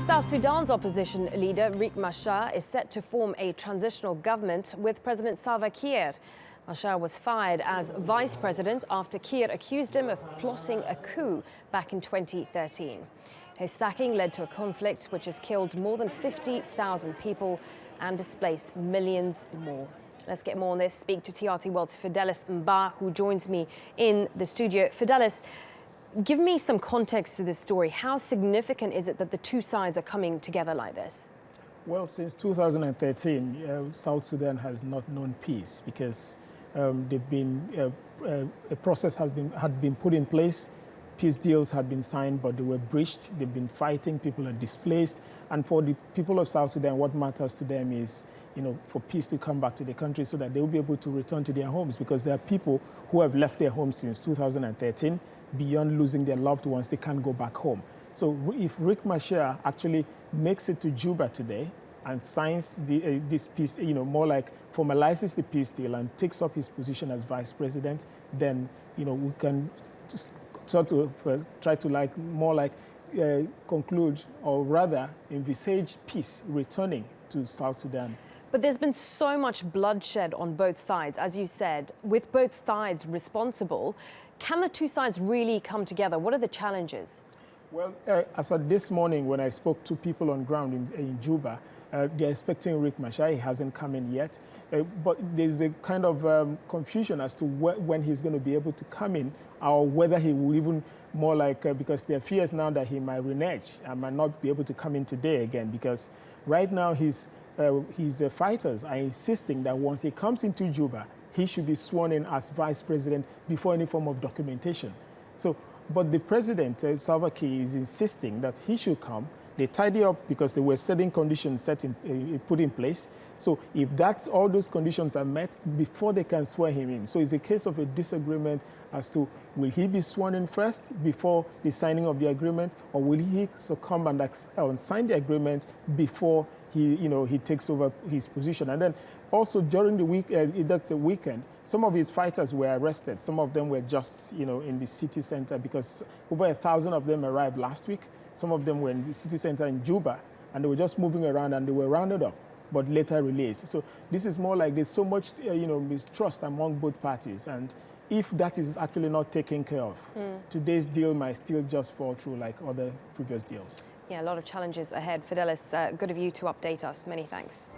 South Sudan's opposition leader, Riek Machar, is set to form a transitional government with President Salva Kiir. Machar was fired as vice president after Kiir accused him of plotting a coup back in 2013. His sacking led to a conflict which has killed more than 50,000 people and displaced millions more. Let's get more on this. Speak to TRT World's Fidelis Mbah, who joins me in the studio. Fidelis, give me some context to this story. How significant is it that the two sides are coming together like this? Well, since 2013, South Sudan has not known peace because a process had been put in place. Peace deals had been signed, but they were breached. They've been fighting. People are displaced. And for the people of South Sudan, what matters to them is, for peace to come back to the country so that they will be able to return to their homes, because there are people who have left their homes since 2013. Beyond losing their loved ones, they can't go back home. So if Riek Machar actually makes it to Juba today and signs this peace, more like formalizes the peace deal and takes up his position as vice president, then, we can try to conclude, or rather envisage peace returning to South Sudan. But there's been so much bloodshed on both sides, as you said, with both sides responsible. Can the two sides really come together? What are the challenges? Well, as of this morning, when I spoke to people on ground in Juba, they're expecting Riek Machar. He hasn't come in yet. But there's a kind of confusion as to when he's going to be able to come in, or whether he will even more like, because there are fears now that he might renege and might not be able to come in today again, because right now his fighters are insisting that once he comes into Juba, he should be sworn in as vice president before any form of documentation. But the president, Salva Kiir, is insisting that he should come. They tidy up because there were certain conditions put in place. So if all those conditions are met before they can swear him in. So it's a case of a disagreement as to, will he be sworn in first before the signing of the agreement, or will he succumb and sign the agreement before he takes over his position? And then also during the week, that's a weekend, some of his fighters were arrested. Some of them were just, in the city center, because over 1,000 of them arrived last week. Some of them were in the city center in Juba, and they were just moving around, and they were rounded up, but later released. So this is more like there's so much, mistrust among both parties. And if that is actually not taken care of, today's deal might still just fall through like other previous deals. Yeah, a lot of challenges ahead. Fidelis, good of you to update us. Many thanks.